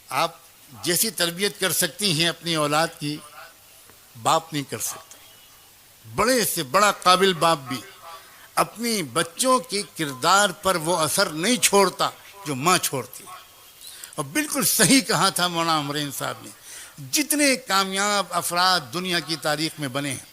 آپ جیسی تربیت کر سکتی ہیں اپنی اولاد کی، باپ نہیں کر سکتا۔ بڑے سے بڑا قابل باپ بھی اپنی بچوں کے کردار پر وہ اثر نہیں چھوڑتا جو ماں چھوڑتی ہے۔ اور بالکل صحیح کہا تھا مولانا امرین صاحب نے، جتنے کامیاب افراد دنیا کی تاریخ میں بنے ہیں،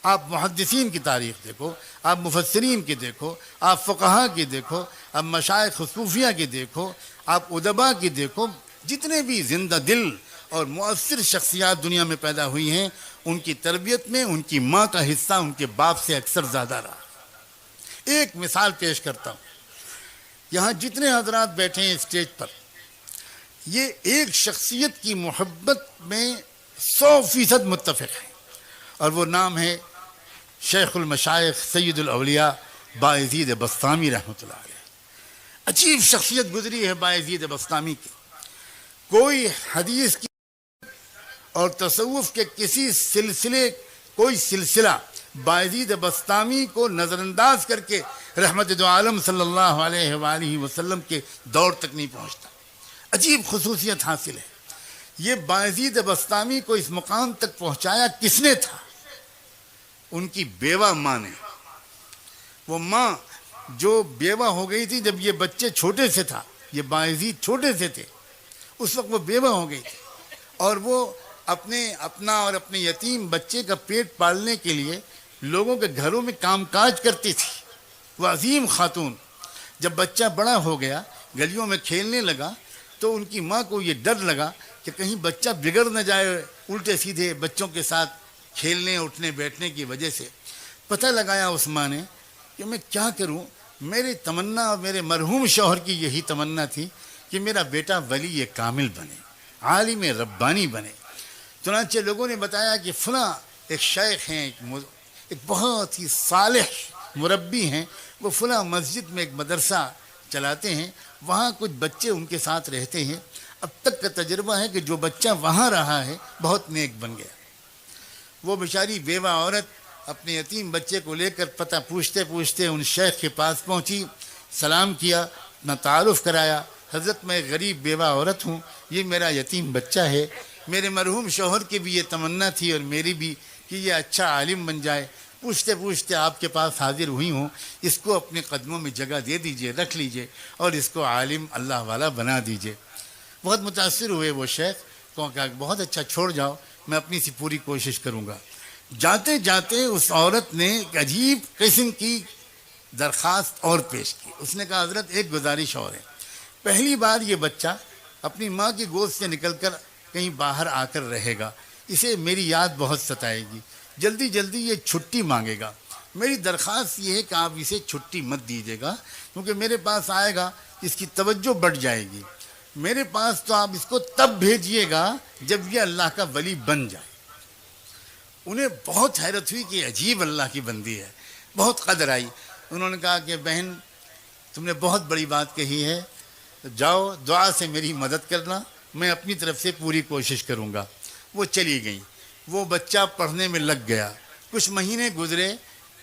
آپ محدثین کی تاریخ دیکھو، آپ مفسرین کی دیکھو، آپ فقہا کی دیکھو، آپ مشائخ صوفیہ کی دیکھو، آپ ادبا کی دیکھو، جتنے بھی زندہ دل اور مؤثر شخصیات دنیا میں پیدا ہوئی ہیں، ان کی تربیت میں ان کی ماں کا حصہ ان کے باپ سے اکثر زیادہ رہا۔ ایک مثال پیش کرتا ہوں، یہاں جتنے حضرات بیٹھے ہیں اسٹیج پر، یہ ایک شخصیت کی محبت میں 100% متفق ہیں، اور وہ نام ہے شیخ المشائخ سید الاولیاء بایزید بسطامی رحمۃ اللہ علیہ۔ عجیب شخصیت گزری ہے بایزید بسطامی کی۔ کوئی حدیث کی اور تصوف کے کوئی سلسلہ بایزید بسطامی کو نظر انداز کر کے رحمت دو عالم صلی اللہ علیہ وآلہ وسلم کے دور تک نہیں پہنچتا۔ عجیب خصوصیت حاصل ہے۔ یہ بایزید بسطامی کو اس مقام تک پہنچایا کس نے تھا؟ ان کی بیوہ ماں نے۔ وہ ماں جو بیوہ ہو گئی تھی جب یہ بچے چھوٹے سے تھا، یہ بایزید چھوٹے سے تھے، اس وقت وہ بیوہ ہو گئی تھی، اور وہ اپنا اور اپنے یتیم بچے کا پیٹ پالنے کے لیے لوگوں کے گھروں میں کام کاج کرتی تھی۔ وہ عظیم خاتون جب بچہ بڑا ہو گیا، گلیوں میں کھیلنے لگا، تو ان کی ماں کو یہ ڈر لگا کہ کہیں بچہ بگڑ نہ جائے الٹے سیدھے بچوں کے ساتھ کھیلنے اٹھنے بیٹھنے کی وجہ سے۔ پتہ لگایا اس ماں نے کہ میں کیا کروں، میری تمنا اور میرے مرحوم شوہر کی یہی تمنا تھی کہ میرا بیٹا ولی کامل بنے، عالم ربانی بنے۔ چنانچہ لوگوں نے بتایا کہ فلاں ایک شیخ ہیں، ایک بہت ہی صالح مربی ہیں، وہ فلاں مسجد میں ایک مدرسہ چلاتے ہیں، وہاں کچھ بچے ان کے ساتھ رہتے ہیں۔ اب تک کا تجربہ ہے کہ جو بچہ وہاں رہا ہے بہت نیک بن گیا۔ وہ بیچاری بیوہ عورت اپنے یتیم بچے کو لے کر پتہ پوچھتے پوچھتے ان شیخ کے پاس پہنچی، سلام کیا، اپنا تعارف کرایا، حضرت میں غریب بیوہ عورت ہوں، یہ میرا یتیم بچہ ہے، میرے مرحوم شوہر کی بھی یہ تمنا تھی اور میری بھی کہ یہ اچھا عالم بن جائے، پوچھتے پوچھتے آپ کے پاس حاضر ہوئی ہوں، اس کو اپنے قدموں میں جگہ دے دیجئے، رکھ لیجئے، اور اس کو عالم اللہ والا بنا دیجئے۔ بہت متاثر ہوئے وہ شیخ، کہا بہت اچھا، چھوڑ جاؤ، میں اپنی سی پوری کوشش کروں گا۔ جاتے جاتے اس عورت نے ایک عجیب قسم کی درخواست اور پیش کی۔ اس نے کہا حضرت ایک گزارش اور ہے، پہلی بار یہ بچہ اپنی ماں کی گود سے نکل کر کہیں باہر آ کر رہے گا، اسے میری یاد بہت ستائے گی، جلدی جلدی یہ چھٹی مانگے گا، میری درخواست یہ ہے کہ آپ اسے چھٹی مت دیجیے گا، کیونکہ میرے پاس آئے گا اس کی توجہ بڑھ جائے گی، میرے پاس تو آپ اس کو تب بھیجیے گا جب یہ اللہ کا ولی بن جائے۔ انہیں بہت حیرت ہوئی کہ عجیب اللہ کی بندی ہے، بہت قدر آئی۔ انہوں نے کہا کہ بہن تم نے بہت بڑی بات کہی ہے، جاؤ دعا سے میری مدد کرنا، میں اپنی طرف سے پوری کوشش کروں گا۔ وہ چلی گئیں، وہ بچہ پڑھنے میں لگ گیا، کچھ مہینے گزرے،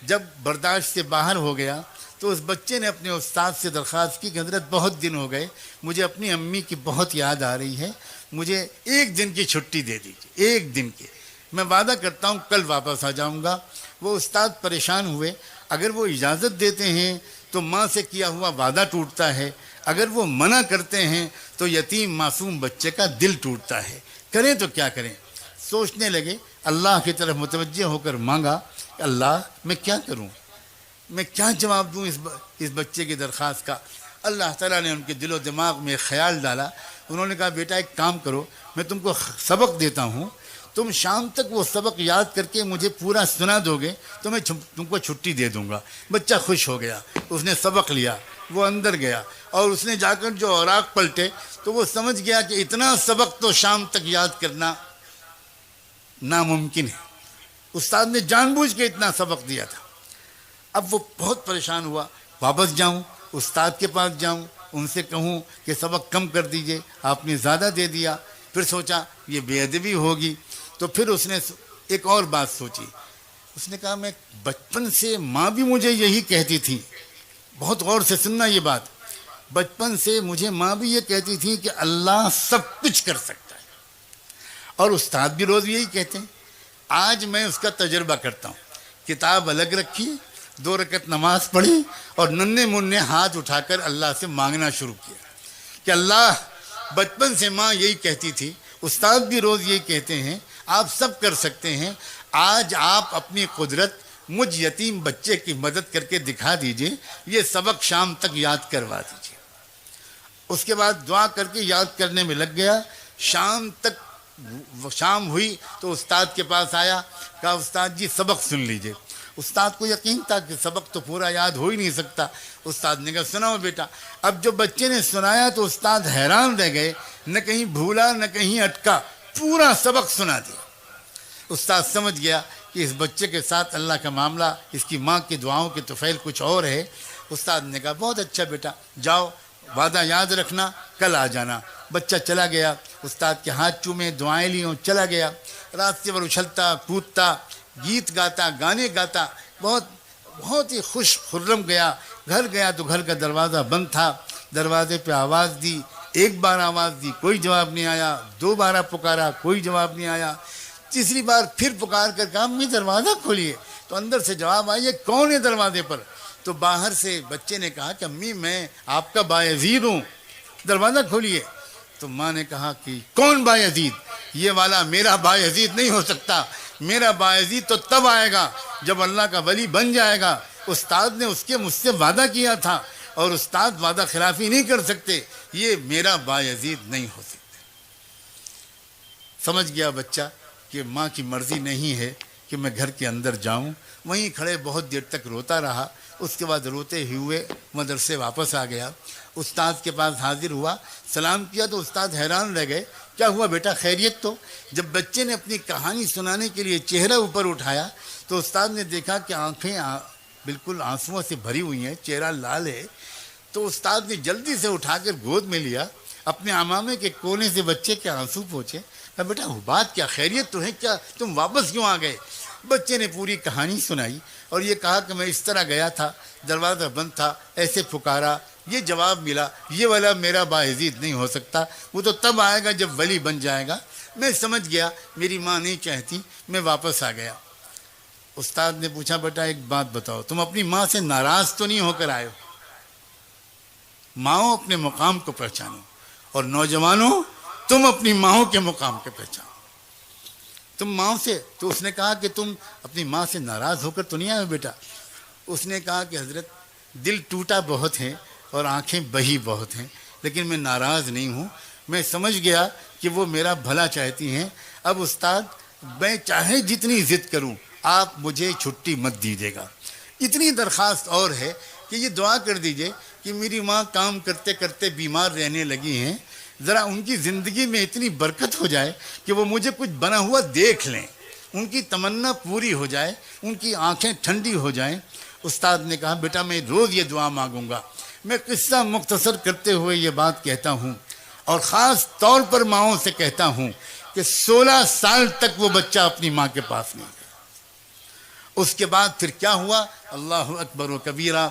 جب برداشت سے باہر ہو گیا تو اس بچے نے اپنے استاد سے درخواست کی کہ حضرت بہت دن ہو گئے، مجھے اپنی امی کی بہت یاد آ رہی ہے، مجھے ایک دن کی چھٹی دے دیجیے، ایک دن کی، میں وعدہ کرتا ہوں کل واپس آ جاؤں گا۔ وہ استاد پریشان ہوئے، اگر وہ اجازت دیتے ہیں تو ماں سے کیا ہوا وعدہ ٹوٹتا ہے، اگر وہ منع کرتے ہیں تو یتیم معصوم بچے کا دل ٹوٹتا ہے، کریں تو کیا کریں۔ سوچنے لگے، اللہ کی طرف متوجہ ہو کر مانگا کہ اللہ میں کیا کروں، میں کیا جواب دوں اس بچے کی درخواست کا۔ اللہ تعالیٰ نے ان کے دل و دماغ میں خیال ڈالا، انہوں نے کہا بیٹا ایک کام کرو، میں تم کو سبق دیتا ہوں، تم شام تک وہ سبق یاد کر کے مجھے پورا سنا دو گے تو میں تم کو چھٹی دے دوں گا۔ بچہ خوش ہو گیا، اس نے سبق لیا، وہ اندر گیا اور اس نے جا کر جو اوراق پلٹے تو وہ سمجھ گیا کہ اتنا سبق تو شام تک یاد کرنا ناممکن ہے، استاد نے جان بوجھ کے اتنا سبق دیا تھا۔ اب وہ بہت پریشان ہوا، واپس جاؤں استاد کے پاس جاؤں، ان سے کہوں کہ سبق کم کر دیجئے، آپ نے زیادہ دے دیا، پھر سوچا یہ بے ادبی ہوگی، تو پھر اس نے ایک اور بات سوچی، اس نے کہا میں بچپن سے ماں بھی مجھے یہی کہتی تھی، بہت غور سے سننا یہ بات، بچپن سے مجھے ماں بھی یہ کہتی تھی کہ اللہ سب کچھ کر سکتا ہے، اور استاد بھی روز یہی کہتے ہیں۔ آج میں اس کا تجربہ کرتا ہوں، کتاب الگ رکھی، 2 رکعت نماز پڑھی اور ننھے منھے ہاتھ اٹھا کر اللہ سے مانگنا شروع کیا کہ اللہ، بچپن سے ماں یہی کہتی تھی، استاد بھی روز یہی کہتے ہیں، آپ سب کر سکتے ہیں، آج آپ اپنی قدرت مجھ یتیم بچے کی مدد کر کے دکھا دیجئے، یہ سبق شام تک یاد کروا دیجئے۔ اس کے بعد دعا کر کے یاد کرنے میں لگ گیا، شام ہوئی تو استاد کے پاس آیا، کہا استاد جی سبق سن لیجئے۔ استاد کو یقین تھا کہ سبق تو پورا یاد ہو ہی نہیں سکتا۔ استاد نے کہا سناؤ بیٹا۔ اب جو بچے نے سنایا تو استاد حیران رہ گئے، نہ کہیں بھولا نہ کہیں اٹکا، پورا سبق سنا دیا۔ استاد سمجھ گیا کہ اس بچے کے ساتھ اللہ کا معاملہ، اس کی ماں کی دعاؤں کے طفیل کچھ اور ہے۔ استاد نے کہا بہت اچھا بیٹا، جاؤ وعدہ یاد رکھنا، کل آ جانا۔ بچہ چلا گیا، استاد کے ہاتھ چومے، دعائیں لیوں، چلا گیا۔ راستے پر اچھلتا کودتا، گیت گاتا، گانے گاتا، بہت ہی خوش خرم گیا۔ گھر گیا تو گھر کا دروازہ بند تھا۔ دروازے پہ آواز دی، 1 بار آواز دی، کوئی جواب نہیں آیا۔ 2 بار پکارا، کوئی جواب نہیں آیا۔ تیسری بار پھر پکار کر کہا امی دروازہ کھولیے، تو اندر سے جواب آئی، یہ کون ہے دروازے پر؟ تو باہر سے بچے نے کہا کہ امی میں آپ کا بایزید ہوں، دروازہ کھولیے۔ تو ماں نے کہا کہ کون بایزید؟ یہ والا میرا بایزید نہیں ہو سکتا، میرا بایزید تو تب آئے گا جب اللہ کا ولی بن جائے گا۔ استاد نے مجھ سے وعدہ کیا تھا، اور استاد وعدہ خلافی نہیں کر سکتے، یہ میرا بایزید نہیں ہو سکتا۔ سمجھ گیا بچہ کہ ماں کی مرضی نہیں ہے کہ میں گھر کے اندر جاؤں۔ وہیں کھڑے بہت دیر تک روتا رہا۔ اس کے بعد روتے ہوئے مدرسے واپس آ گیا۔ استاد کے پاس حاضر ہوا، سلام کیا تو استاد حیران رہ گئے، کیا ہوا بیٹا خیریت؟ تو جب بچے نے اپنی کہانی سنانے کے لیے چہرہ اوپر اٹھایا تو استاد نے دیکھا کہ آنکھیں بالکل آنسوؤں سے بھری ہوئی ہیں، چہرہ لال ہے۔ تو استاد نے جلدی سے اٹھا کر گود میں لیا، اپنے عمامے کے کونے سے بچے کے آنسو پوچھے۔ بیٹا بات کیا، خیریت تو ہے؟ کیا تم واپس کیوں آ گئے؟ بچے نے پوری کہانی سنائی اور یہ کہا کہ میں اس طرح گیا تھا، دروازہ بند تھا، ایسے پکارا، یہ جواب ملا، یہ والا میرا باعزید نہیں ہو سکتا، وہ تو تب آئے گا جب ولی بن جائے گا۔ میں سمجھ گیا میری ماں نہیں چاہتی، میں واپس آ گیا۔ استاد نے پوچھا بیٹا ایک بات بتاؤ، تم اپنی ماں سے ناراض تو نہیں ہو کر آئے ہو؟ ماؤں اپنے مقام کو پہچانو، اور نوجوانوں تم اپنی ماؤں کے مقام کے پہچانو۔ تم ماؤں سے، تو اس نے کہا کہ تم اپنی ماں سے ناراض ہو کر تو نہیں آئے بیٹا؟ اس نے کہا کہ حضرت دل ٹوٹا بہت ہے اور آنکھیں بہی بہت ہیں، لیکن میں ناراض نہیں ہوں، میں سمجھ گیا کہ وہ میرا بھلا چاہتی ہیں۔ اب استاد میں چاہے جتنی ضد کروں آپ مجھے چھٹی مت دیجیے گا۔ اتنی درخواست اور ہے کہ یہ دعا کر دیجئے کہ میری ماں کام کرتے کرتے بیمار رہنے لگی ہیں، ذرا ان کی زندگی میں اتنی برکت ہو جائے کہ وہ مجھے کچھ بنا ہوا دیکھ لیں، ان کی تمنا پوری ہو جائے، ان کی آنکھیں ٹھنڈی ہو جائیں۔ استاد نے کہا بیٹا میں روز یہ دعا مانگوں گا۔ میں قصہ مختصر کرتے ہوئے یہ بات کہتا ہوں، اور خاص طور پر ماؤں سے کہتا ہوں کہ 16 سال تک وہ بچہ اپنی ماں کے پاس نہیں گیا۔ اس کے بعد پھر کیا ہوا؟ اللہ اکبر و کبیرہ۔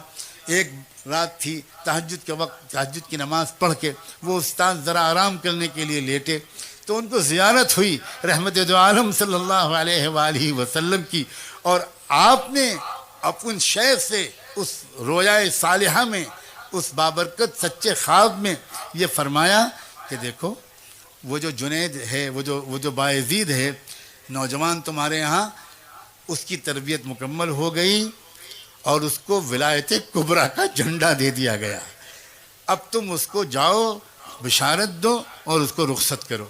ایک رات تھی، تہجد کے وقت، تہجد کی نماز پڑھ کے وہ استاد ذرا آرام کرنے کے لیے لیٹے تو ان کو زیارت ہوئی رحمت دو عالم صلی اللہ علیہ وآلہ وسلم کی، اور آپ نے اپن شیخ سے اس رویائے صالحہ میں، اس بابرکت سچے خواب میں یہ فرمایا کہ دیکھو وہ جو جنید ہے، وہ جو باعزید ہے، نوجوان تمہارے یہاں، اس کی تربیت مکمل ہو گئی اور اس کو ولایت کبریٰ کا جھنڈا دے دیا گیا۔ اب تم اس کو جاؤ بشارت دو اور اس کو رخصت کرو۔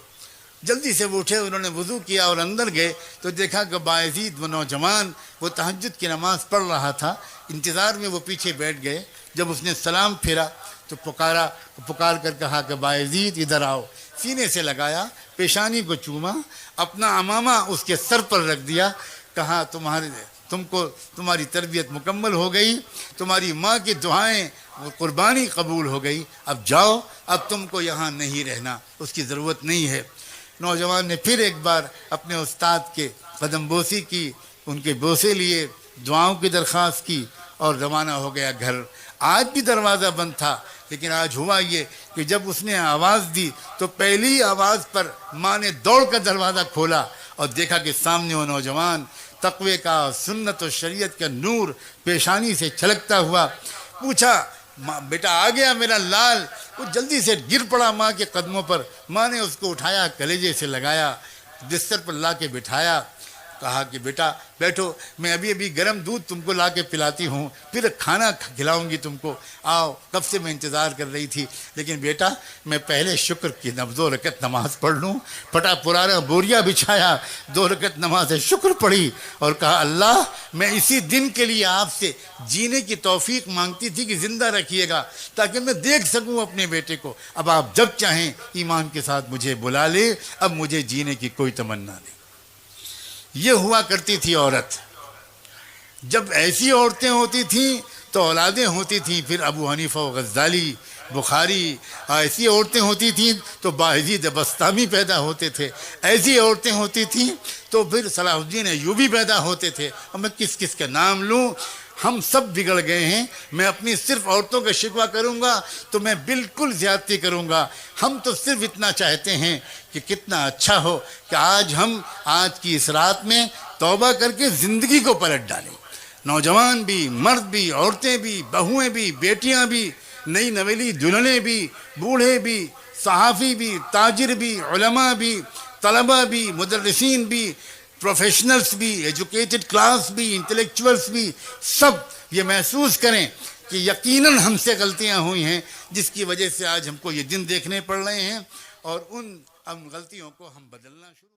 جلدی سے وہ اٹھے، انہوں نے وضو کیا اور اندر گئے تو دیکھا کہ باعزید وہ نوجوان وہ تہجد کی نماز پڑھ رہا تھا، انتظار میں وہ پیچھے بیٹھ گئے۔ جب اس نے سلام پھیرا تو پکار کر کہا کہ باعزید ادھر آؤ۔ سینے سے لگایا، پیشانی کو چوما، اپنا عمامہ اس کے سر پر رکھ دیا، کہا تمہاری تربیت مکمل ہو گئی، تمہاری ماں کی دعائیں وہ قربانی قبول ہو گئی، اب جاؤ، اب تم کو یہاں نہیں رہنا، اس کی ضرورت نہیں ہے۔ نوجوان نے پھر ایک بار اپنے استاد کے قدم بوسی کی، ان کے بوسے لیے، دعاؤں کی درخواست کی اور روانہ ہو گیا گھر۔ آج بھی دروازہ بند تھا، لیکن آج ہوا یہ کہ جب اس نے آواز دی تو پہلی آواز پر ماں نے دوڑ کر دروازہ کھولا اور دیکھا کہ سامنے وہ نوجوان تقوی کا، سنت و شریعت کا نور پیشانی سے چھلکتا ہوا. پوچھا بیٹا آ گیا میرا لال؟ وہ جلدی سے گر پڑا ماں کے قدموں پر. ماں نے اس کو اٹھایا، کلیجے سے لگایا، بستر پر لا کے بٹھایا، کہا کہ بیٹا بیٹھو، میں ابھی گرم دودھ تم کو لا کے پلاتی ہوں، پھر کھانا کھلاؤں گی تم کو، آؤ، کب سے میں انتظار کر رہی تھی. لیکن بیٹا میں پہلے شکر کی 2 رکعت نماز پڑھ لوں. پھٹا پرانا بوریا بچھایا، 2 رکعت نماز شکر پڑھی اور کہا اللہ میں اسی دن کے لیے آپ سے جینے کی توفیق مانگتی تھی کہ زندہ رکھیے گا تاکہ میں دیکھ سکوں اپنے بیٹے کو. اب آپ جب چاہیں ایمان کے ساتھ مجھے بلا لے، اب مجھے جینے کی کوئی تمنا نہیں. یہ ہوا کرتی تھی عورت. جب ایسی عورتیں ہوتی تھیں تو اولادیں ہوتی تھیں. پھر ابو حنیفہ و غزالی، بخاری، ایسی عورتیں ہوتی تھیں تو باعزید بسطامی پیدا ہوتے تھے. ایسی عورتیں ہوتی تھیں تو پھر صلاح الدین ایوبی پیدا ہوتے تھے. اور میں کس کس کا نام لوں؟ ہم سب بگڑ گئے ہیں. میں اپنی صرف عورتوں کا شکوہ کروں گا تو میں بالکل زیادتی کروں گا. ہم تو صرف اتنا چاہتے ہیں کہ کتنا اچھا ہو کہ آج کی اس رات میں توبہ کر کے زندگی کو پلٹ ڈالیں. نوجوان بھی، مرد بھی، عورتیں بھی، بہویں بھی، بیٹیاں بھی، نئی نویلی دلہنیں بھی، بوڑھے بھی، صحافی بھی، تاجر بھی، علماء بھی، طلباء بھی، مدرسین بھی، پروفیشنلز بھی، ایجوکیٹڈ کلاس بھی، انٹلیکچوئلز بھی، سب یہ محسوس کریں کہ یقیناً ہم سے غلطیاں ہوئی ہیں جس کی وجہ سے آج ہم کو یہ دن دیکھنے پڑ رہے ہیں، اور ان غلطیوں کو ہم بدلنا شروع